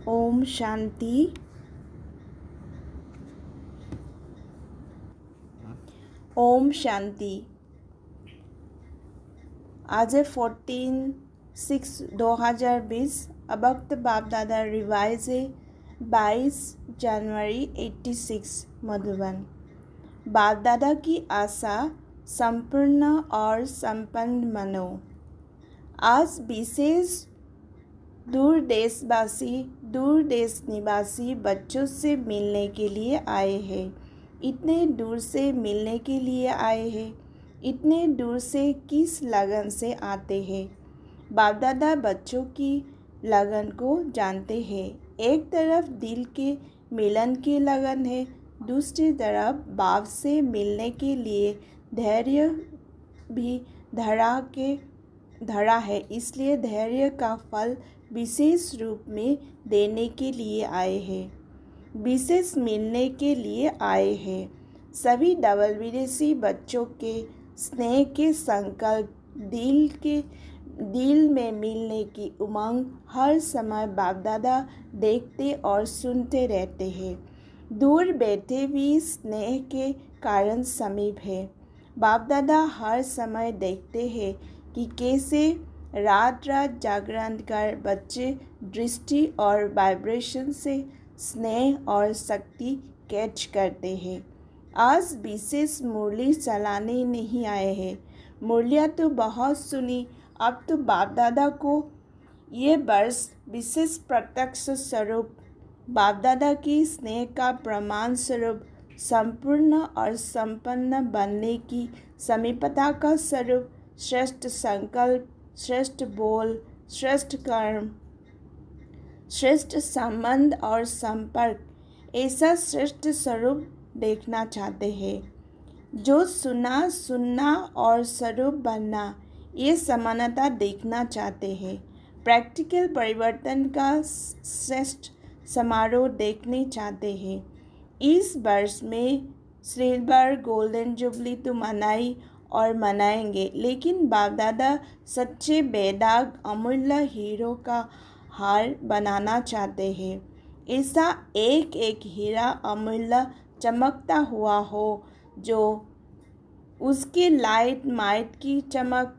ओम शांति। ओम शांति। आज है 14/6/2020। अबक्त बाप दादा रिवाइज है 22 जनवरी 86 मधुबन। बाप दादा की आशा संपूर्ण और संपन्न मनो। आज विशेष दूर देश निवासी बच्चों से मिलने के लिए आए हैं। इतने दूर से मिलने के लिए आए हैं। इतने दूर से किस लगन से आते हैं? बाप दादा बच्चों की लगन को जानते हैं। एक तरफ दिल के मिलन की लगन है, दूसरी तरफ बाप से मिलने के लिए धैर्य भी धरा है। इसलिए धैर्य का फल विशेष रूप में देने के लिए आए हैं, विशेष मिलने के लिए आए हैं। सभी डबल विदेशी बच्चों के स्नेह के संकल्प, दिल में मिलने की उमंग हर समय बाप दादा देखते और सुनते रहते हैं। दूर बैठे भी स्नेह के कारण समीप है। बाप दादा हर समय देखते हैं कि कैसे रात रात जागरण कर बच्चे दृष्टि और वाइब्रेशन से स्नेह और शक्ति कैच करते हैं। आज विशेष मुरली चलाने नहीं आए हैं। मुरलियाँ तो बहुत सुनी, अब तो बाप दादा को ये वर्ष विशेष प्रत्यक्ष स्वरूप बाप दादा की स्नेह का प्रमाण स्वरूप संपूर्ण और संपन्न बनने की समीपता का स्वरूप, श्रेष्ठ संकल्प, श्रेष्ठ बोल, श्रेष्ठ कर्म, श्रेष्ठ संबंध और संपर्क, ऐसा श्रेष्ठ स्वरूप देखना चाहते हैं। जो सुनना और स्वरूप बनना, ये समानता देखना चाहते हैं। प्रैक्टिकल परिवर्तन का श्रेष्ठ समारोह देखने चाहते हैं। इस वर्ष में सिल्वर गोल्डन जुबली तो मनाई और मनाएंगे, लेकिन बाप दादा सच्चे बेदाग अमूल्य हीरो का हार बनाना चाहते हैं। ऐसा एक एक हीरा अमूल्य चमकता हुआ हो, जो उसकी लाइट माइट की चमक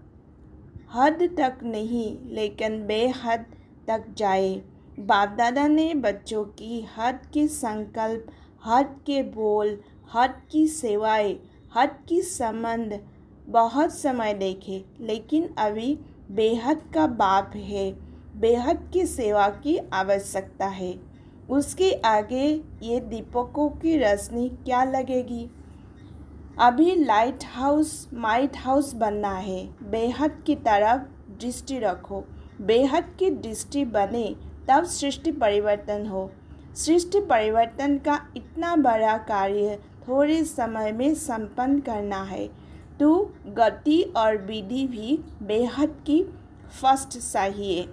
हद तक नहीं लेकिन बेहद तक जाए। बाप दादा ने बच्चों की हद के संकल्प, हद के बोल, हद की सेवाएं, हद की संबंध बहुत समय देखे, लेकिन अभी बेहद का बाप है। बेहद की सेवा की आवश्यकता है। उसके आगे ये दीपकों की रोशनी क्या लगेगी? अभी लाइट हाउस बनना है। बेहद की तरफ दृष्टि रखो। बेहद की दृष्टि बने तब सृष्टि परिवर्तन हो। सृष्टि परिवर्तन का इतना बड़ा कार्य थोड़े समय में संपन्न करना है, तो गति और विधि भी बेहद की फर्स्ट चाहिए।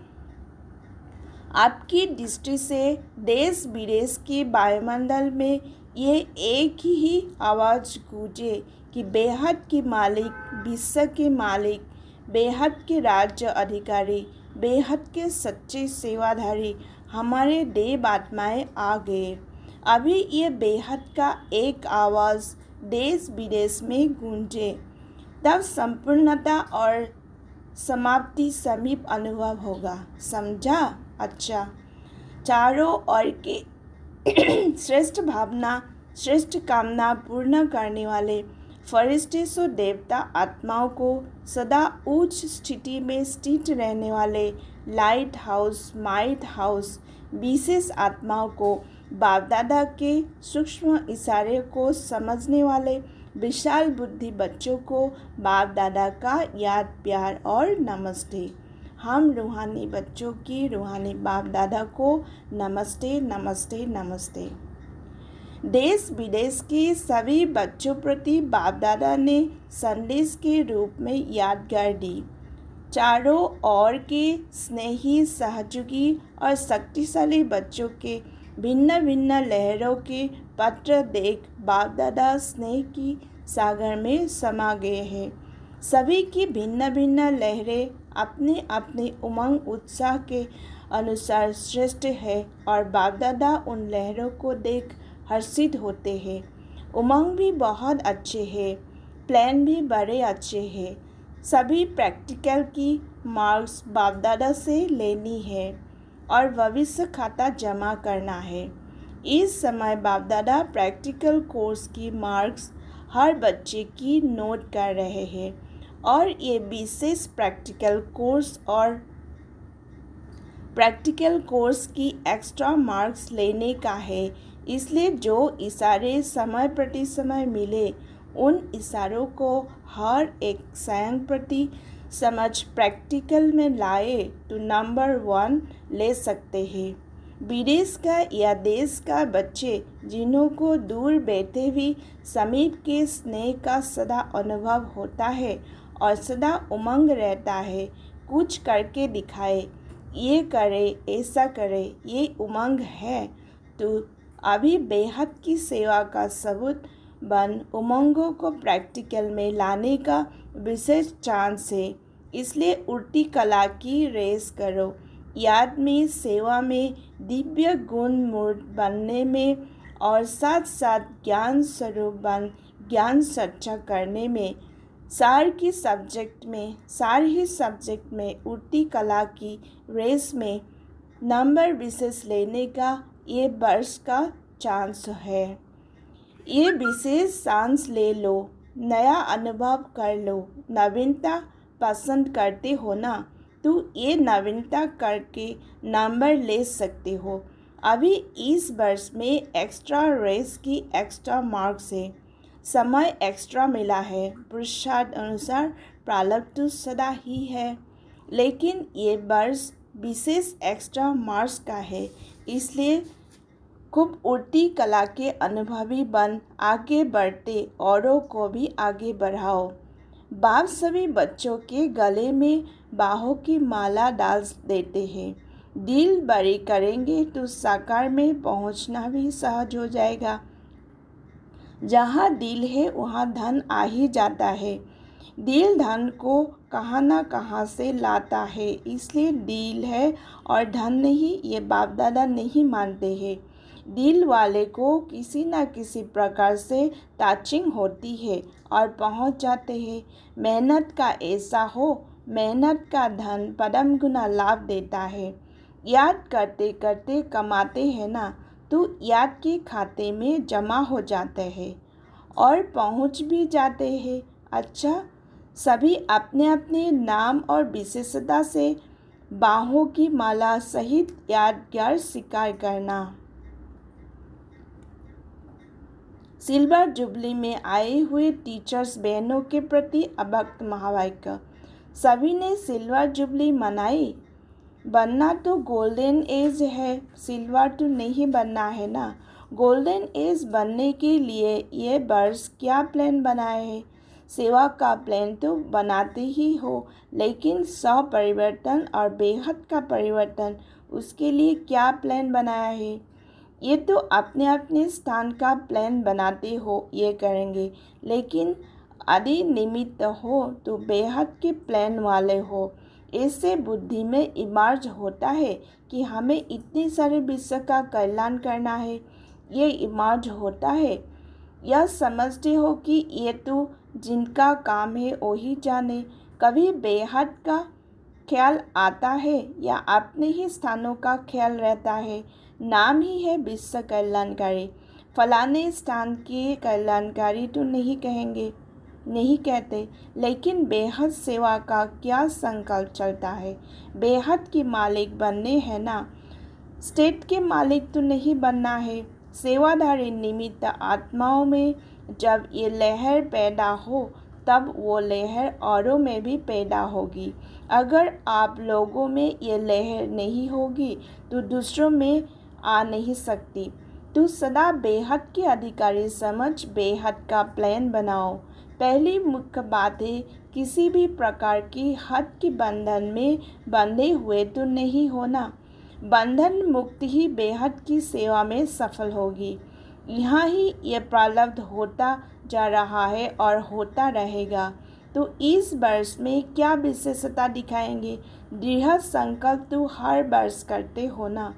आपकी दृष्टि से देश विदेश के वायुमंडल में ये एक ही आवाज़ गूंजे कि बेहद के मालिक, विश्व के मालिक, बेहद के राज्य अधिकारी, बेहद के सच्चे सेवाधारी हमारे देव आत्माएँ आ गए। अभी ये बेहद का एक आवाज़ देश विदेश में गूंजे, तब संपूर्णता और समाप्ति समीप अनुभव होगा। समझा? अच्छा, चारों ओर के श्रेष्ठ भावना, श्रेष्ठ कामना पूर्ण करने वाले फरिश्ते सो देवता आत्माओं को सदा उच्च स्थिति में स्थित रहने वाले लाइट हाउस, माइट हाउस विशेष आत्माओं को, बाप दादा के सूक्ष्म इशारे को समझने वाले विशाल बुद्धि बच्चों को बाप दादा का याद, प्यार और नमस्ते। हम रूहानी बच्चों की रूहानी बाप दादा को नमस्ते, नमस्ते, नमस्ते। देश विदेश के सभी बच्चों प्रति बाप दादा ने संदेश के रूप में यादगार दी। चारों ओर के स्नेही, सहयोगी और शक्तिशाली बच्चों के भिन्न भिन्न लहरों के पत्र देख बाप दादा स्नेह की सागर में समा गए हैं। सभी की भिन्न भिन्न लहरें अपने अपने उमंग उत्साह के अनुसार श्रेष्ठ है और बाप दादा उन लहरों को देख हर्षित होते हैं। उमंग भी बहुत अच्छे हैं, प्लान भी बड़े अच्छे हैं। सभी प्रैक्टिकल की मार्क्स बाप दादा से लेनी है और भविष्य खाता जमा करना है। इस समय बाप दादा प्रैक्टिकल कोर्स की मार्क्स हर बच्चे की नोट कर रहे हैं और ये विशेष प्रैक्टिकल कोर्स की एक्स्ट्रा मार्क्स लेने का है। इसलिए जो इशारे समय प्रति समय मिले उन इशारों को हर एक स्वयं प्रति समझ प्रैक्टिकल में लाए तो नंबर 1 ले सकते हैं। विदेश का या देश का बच्चे जिन्हों को दूर बैठे भी समीप के स्नेह का सदा अनुभव होता है और सदा उमंग रहता है, कुछ करके दिखाए, ये करे ऐसा करे, ये उमंग है तो अभी बेहद की सेवा का सबूत बन उमंगों को प्रैक्टिकल में लाने का विशेष चांस है। इसलिए उल्टी कला की रेस करो, याद में, सेवा में, दिव्य गुण मूर्त बनने में और साथ साथ ज्ञान स्वरूप बन ज्ञान सच्चा करने में। सार ही सब्जेक्ट में उल्टी कला की रेस में नंबर विशेष लेने का ये वर्ष का चांस है। ये विशेष चांस ले लो, नया अनुभव कर लो। नवीनता पसंद करते हो ना, तो ये नवीनता करके नंबर ले सकते हो। अभी इस वर्ष में एक्स्ट्रा रेस की एक्स्ट्रा मार्क्स है, समय एक्स्ट्रा मिला है। पुरुषार्थ अनुसार प्रारब्ध तो सदा ही है, लेकिन ये वर्ष विशेष एक्स्ट्रा मार्क्स का है। इसलिए खूब उल्टी कला के अनुभवी बन आगे बढ़ते औरों को भी आगे बढ़ाओ। बाप सभी बच्चों के गले में बाहों की माला डाल देते हैं। दिल बड़ी करेंगे तो साकार में पहुंचना भी सहज हो जाएगा। जहाँ दिल है वहाँ धन आ ही जाता है। दिल धन को कहाँ ना कहाँ से लाता है, इसलिए दिल है और धन नहीं, ये बाप दादा नहीं मानते हैं। दिल वाले को किसी न किसी प्रकार से टचिंग होती है और पहुंच जाते हैं। मेहनत का ऐसा हो, मेहनत का धन पदम गुना लाभ देता है। याद करते करते कमाते हैं ना, तो याद के खाते में जमा हो जाते हैं और पहुंच भी जाते हैं। अच्छा, सभी अपने अपने नाम और विशेषता से बाहों की माला सहित यादगार स्वीकार करना। सिल्वर जुबली में आए हुए टीचर्स बहनों के प्रति अभक्त महावाक्य। सभी ने सिल्वर जुबली मनाई। बनना तो गोल्डन एज है, सिल्वर तो नहीं बनना है ना। गोल्डन एज बनने के लिए ये वर्ष क्या प्लान बनाए है? सेवा का प्लान तो बनाते ही हो, लेकिन परिवर्तन और बेहद का परिवर्तन, उसके लिए क्या प्लान बनाया है? ये तो अपने अपने स्थान का प्लान बनाते हो, ये करेंगे, लेकिन यदि निमित्त हो तो बेहद के प्लान वाले हो। इससे बुद्धि में इमर्ज होता है कि हमें इतने सारे विश्व का कल्याण करना है। ये इमर्ज होता है, यह समझते हो कि ये तो जिनका काम है वही जाने। कभी बेहद का ख्याल आता है या अपने ही स्थानों का ख्याल रहता है। नाम ही है विश्व कल्याणकारी, फलाने स्थान के कल्याणकारी तो नहीं कहते, लेकिन बेहद सेवा का क्या संकल्प चलता है। बेहद की मालिक बनने है ना, स्टेट के मालिक तो नहीं बनना है। सेवाधारी निमित्त आत्माओं में जब ये लहर पैदा हो, तब वो लहर औरों में भी पैदा होगी। अगर आप लोगों में ये लहर नहीं होगी तो दूसरों में आ नहीं सकती। तो सदा बेहद के अधिकारी समझ बेहद का प्लान बनाओ। पहली मुख्य बात है, किसी भी प्रकार की हद के बंधन में बंधे हुए तो नहीं होना। बंधन मुक्त ही बेहद की सेवा में सफल होगी। यहाँ ही ये प्रारब्ध होता जा रहा है और होता रहेगा। तो इस वर्ष में क्या विशेषता दिखाएंगे? दृढ़ संकल्प तो हर वर्ष करते हो ना।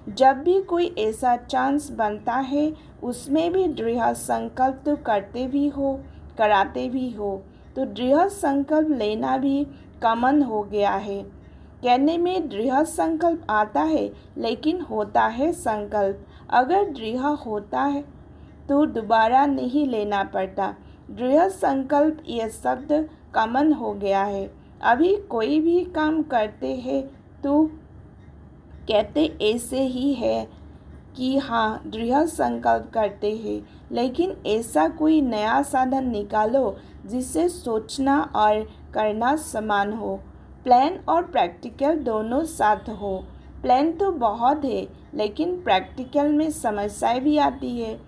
जब भी कोई ऐसा चांस बनता है उसमें भी दृढ़ संकल्प तो करते भी हो, कराते भी हो। तो दृढ़ संकल्प लेना भी कॉमन हो गया है। कहने में दृढ़ संकल्प आता है लेकिन होता है संकल्प। अगर दृढ़ होता है तो दोबारा नहीं लेना पड़ता। दृढ़ संकल्प यह शब्द कॉमन हो गया है। अभी कोई भी काम करते हैं तो कहते ऐसे ही है कि हाँ दृढ़ संकल्प करते हैं, लेकिन ऐसा कोई नया साधन निकालो जिससे सोचना और करना समान हो। प्लान और प्रैक्टिकल दोनों साथ हो। प्लान तो बहुत है लेकिन प्रैक्टिकल में समस्याएं भी आती है,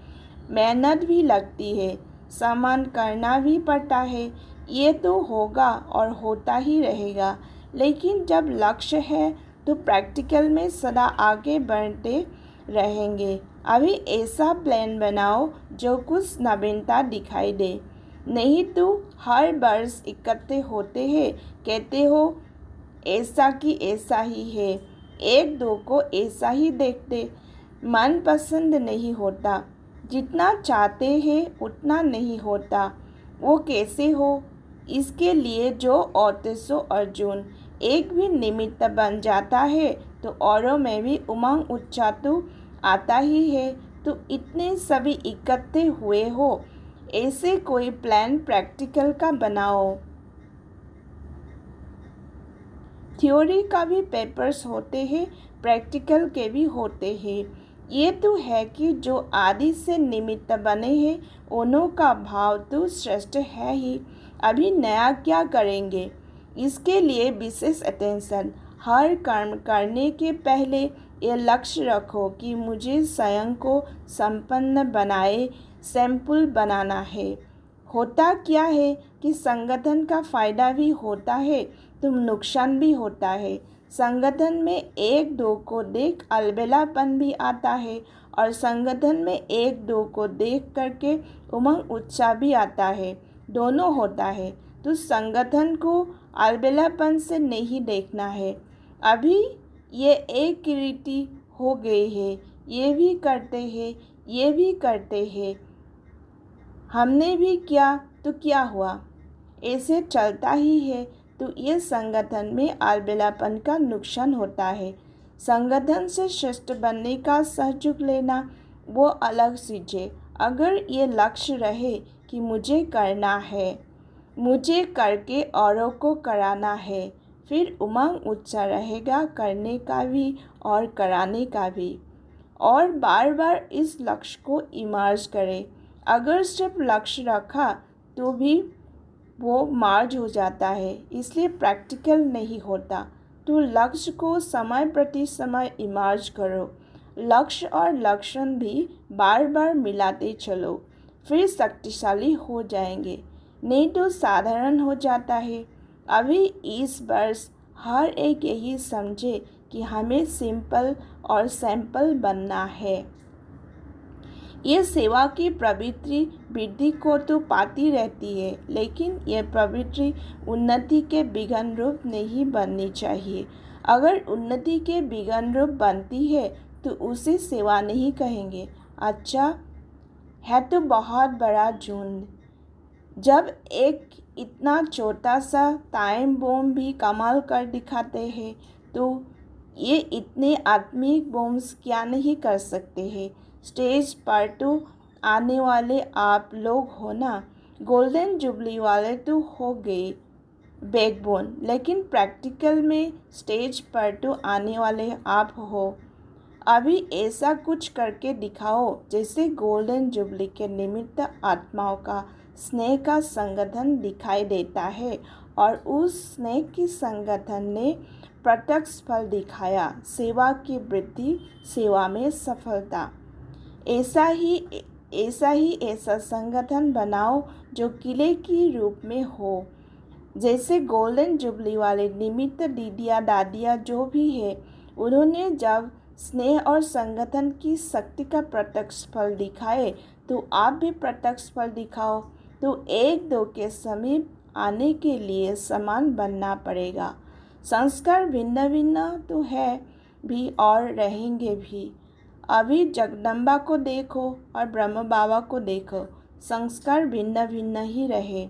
मेहनत भी लगती है, सामान करना भी पड़ता है। ये तो होगा और होता ही रहेगा, लेकिन जब लक्ष्य है तो प्रैक्टिकल में सदा आगे बढ़ते रहेंगे। अभी ऐसा प्लान बनाओ जो कुछ नवीनता दिखाई दे, नहीं तो हर वर्ष इकट्ठे होते हैं, कहते हो ऐसा कि ऐसा ही है, एक दो को ऐसा ही देखते, मन पसंद नहीं होता, जितना चाहते हैं उतना नहीं होता। वो कैसे हो? इसके लिए जो औरतें सो अर्जुन, एक भी निमित्त बन जाता है तो औरों में भी उमंग उत्साह तो आता ही है। तो इतने सभी इकट्ठे हुए हो, ऐसे कोई प्लान प्रैक्टिकल का बनाओ। थ्योरी का भी पेपर्स होते हैं, प्रैक्टिकल के भी होते हैं। ये तो है कि जो आदि से निमित्त बने हैं उन्हों का भाव तो श्रेष्ठ है ही। अभी नया क्या करेंगे? इसके लिए विशेष अटेंशन। हर कर्म करने के पहले ये लक्ष्य रखो कि मुझे स्वयं को संपन्न बनाए सैंपल बनाना है। होता क्या है कि संगठन का फ़ायदा भी होता है तो नुकसान भी होता है। संगठन में एक दो को देख अलबेलापन भी आता है और संगठन में एक दो को देख करके उमंग उत्साह भी आता है, दोनों होता है। तो संगठन को अलबेलापन से नहीं देखना है। अभी ये एक रीति हो गई है, ये भी करते हैं, ये भी करते हैं, हमने भी किया तो क्या हुआ, ऐसे चलता ही है। तो ये संगठन में अलबेलापन का नुकसान होता है। संगठन से श्रेष्ठ बनने का सहयोग लेना वो अलग चीज़ है। अगर ये लक्ष्य रहे कि मुझे करना है, मुझे करके औरों को कराना है, फिर उमंग उत्साह रहेगा करने का भी और कराने का भी। और बार बार इस लक्ष्य को इमर्ज करें। अगर सिर्फ लक्ष्य रखा तो भी वो मार्ज हो जाता है, इसलिए प्रैक्टिकल नहीं होता। तो लक्ष्य को समय प्रति समय इमर्ज करो। लक्ष्य और लक्षण भी बार बार मिलाते चलो, फिर शक्तिशाली हो जाएंगे, नहीं तो साधारण हो जाता है। अभी इस वर्ष हर एक यही समझे कि हमें सिंपल और सैंपल बनना है। ये सेवा की प्रवृत्ति वृद्धि को तो पाती रहती है, लेकिन यह प्रवृत्ति उन्नति के विघन रूप नहीं बननी चाहिए। अगर उन्नति के विघन रूप बनती है तो उसे सेवा नहीं कहेंगे। अच्छा है तो बहुत बड़ा झुंड। जब एक इतना छोटा सा टाइम बम भी कमाल कर दिखाते हैं तो ये इतने आत्मिक बम्स क्या नहीं कर सकते हैं। स्टेज पर तो आने वाले आप लोग हो ना, गोल्डन जुबली वाले तो हो गए बैकबोन, लेकिन प्रैक्टिकल में स्टेज पर तो आने वाले आप हो। अभी ऐसा कुछ करके दिखाओ जैसे गोल्डन जुबली के निमित्त आत्माओं का स्नेह का संगठन दिखाई देता है और उस स्नेह की संगठन ने प्रत्यक्ष फल दिखाया, सेवा की वृद्धि, सेवा में सफलता। ऐसा संगठन बनाओ जो किले की रूप में हो। जैसे गोल्डन जुबली वाले निमित्त दीदिया दादिया जो भी है, उन्होंने जब स्नेह और संगठन की शक्ति का प्रत्यक्ष फल दिखाए तो आप भी प्रत्यक्ष फल दिखाओ। तो एक दो के समीप आने के लिए समान बनना पड़ेगा। संस्कार भिन्न भिन्न तो है भी और रहेंगे भी। अभी जगदम्बा को देखो और ब्रह्म बाबा को देखो, संस्कार भिन्न भिन्न ही रहे।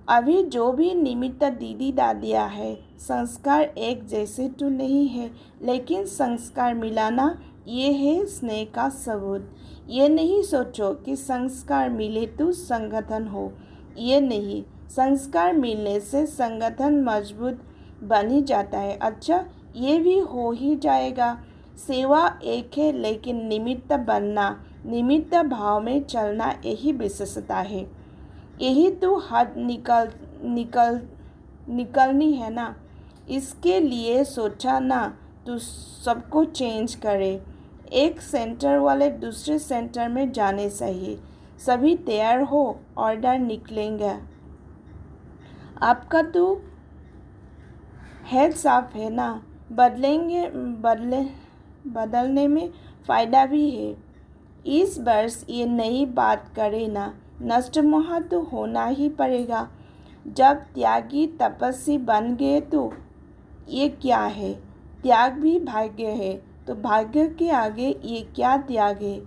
अभी जो भी निमित्त दीदी दादियाँ है, संस्कार एक जैसे तो नहीं है, लेकिन संस्कार मिलाना ये है स्नेह का सबूत। ये नहीं सोचो कि संस्कार मिले तो संगठन हो, ये नहीं। संस्कार मिलने से संगठन मजबूत बन ही जाता है। अच्छा, ये भी हो ही जाएगा। सेवा एक है, लेकिन निमित्त बनना, निमित्त भाव में चलना, यही विशेषता है। यही तो हद निकलनी है ना। इसके लिए सोचा ना तो सबको चेंज करे। एक सेंटर वाले दूसरे सेंटर में जाने चाहिए। सभी तैयार हो, ऑर्डर निकलेंगे। आपका तो हेड साफ है ना। बदलने में फ़ायदा भी है। इस वर्ष ये नई बात करे ना, नष्ट मोह तो होना ही पड़ेगा। जब त्यागी तपस्वी बन गए तो ये क्या है? त्याग भी भाग्य है, तो भाग्य के आगे ये क्या त्याग है?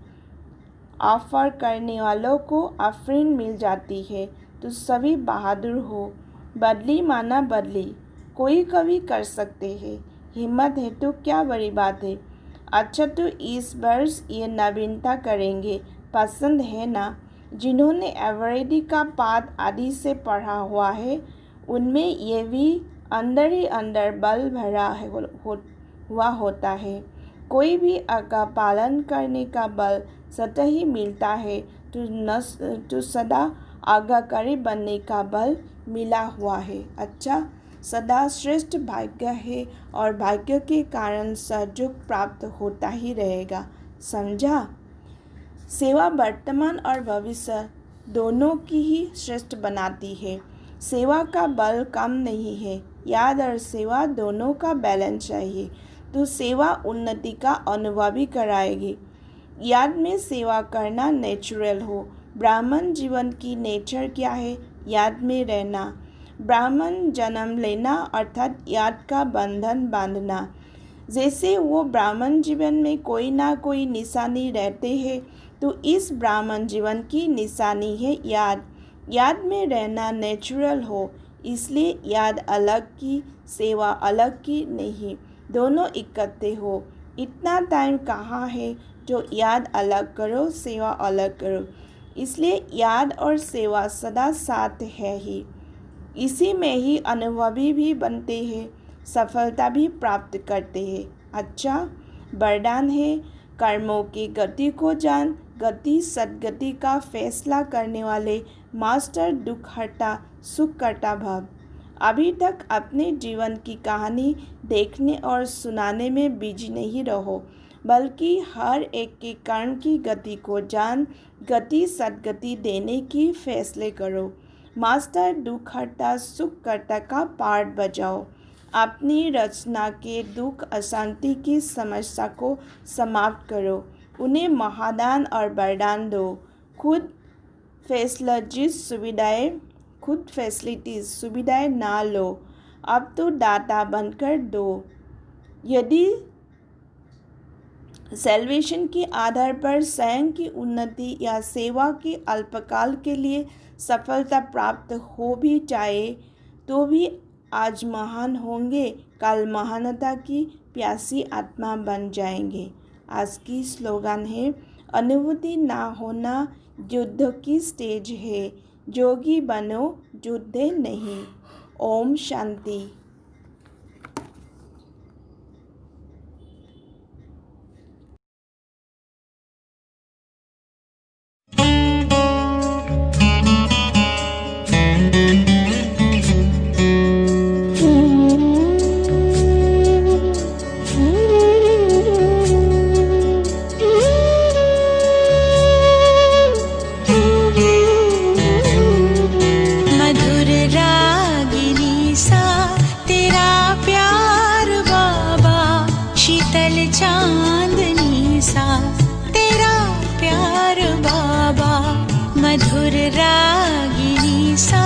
ऑफर करने वालों को आफरीन मिल जाती है तो सभी बहादुर हो। बदली माना बदली, कोई कभी कर सकते हैं। हिम्मत है तो क्या बड़ी बात है। अच्छा, तो इस वर्ष ये नवीनता करेंगे, पसंद है ना। जिन्होंने एवरेडी का पाठ आदि से पढ़ा हुआ है, उनमें ये भी अंदर ही अंदर बल भरा हुआ होता है। कोई भी आज्ञा पालन करने का बल स्वतः ही मिलता है, तो सदा आज्ञाकारी बनने का बल मिला हुआ है। अच्छा, सदा श्रेष्ठ भाग्य है और भाग्य के कारण सहयोग प्राप्त होता ही रहेगा। समझा? सेवा वर्तमान और भविष्य दोनों की ही श्रेष्ठ बनाती है। सेवा का बल कम नहीं है। याद और सेवा दोनों का बैलेंस चाहिए, तो सेवा उन्नति का अनुभव भी कराएगी। याद में सेवा करना नेचुरल हो। ब्राह्मण जीवन की नेचर क्या है? याद में रहना। ब्राह्मण जन्म लेना अर्थात याद का बंधन बांधना। जैसे वो ब्राह्मण जीवन में कोई ना कोई निशानी रहते हैं, तो इस ब्राह्मण जीवन की निशानी है याद। याद में रहना नेचुरल हो, इसलिए याद अलग की, सेवा अलग की नहीं, दोनों इकट्ठे हो। इतना टाइम कहाँ है जो याद अलग करो, सेवा अलग करो। इसलिए याद और सेवा सदा साथ है ही। इसी में ही अनुभवी भी बनते हैं, सफलता भी प्राप्त करते हैं। अच्छा, वरदान है कर्मों की गति को जान, गति सद्गति का फैसला करने वाले मास्टर दुख हरता सुख करता भव। अभी तक अपने जीवन की कहानी देखने और सुनाने में बिजी नहीं रहो, बल्कि हर एक के कर्म की गति को जान, गति सद्गति देने की फैसले करो। मास्टर दुख हरता सुख करता का पार्ट बजाओ। अपनी रचना के दुख अशांति की समस्या को समाप्त करो। उन्हें महादान और वरदान दो। खुद फैसिलिटीज सुविधाएं ना लो, अब तो दाता बनकर दो। यदि सेल्वेशन के आधार पर स्वयं की उन्नति या सेवा के अल्पकाल के लिए सफलता प्राप्त हो भी जाए, तो भी आज महान होंगे, कल महानता की प्यासी आत्मा बन जाएंगे। आज की स्लोगन है, अनुभूति ना होना युद्ध की स्टेज है, जोगी बनो युद्ध नहीं। ओम शांति। चांदनी सा तेरा प्यार बाबा, मधुर रागिनी सा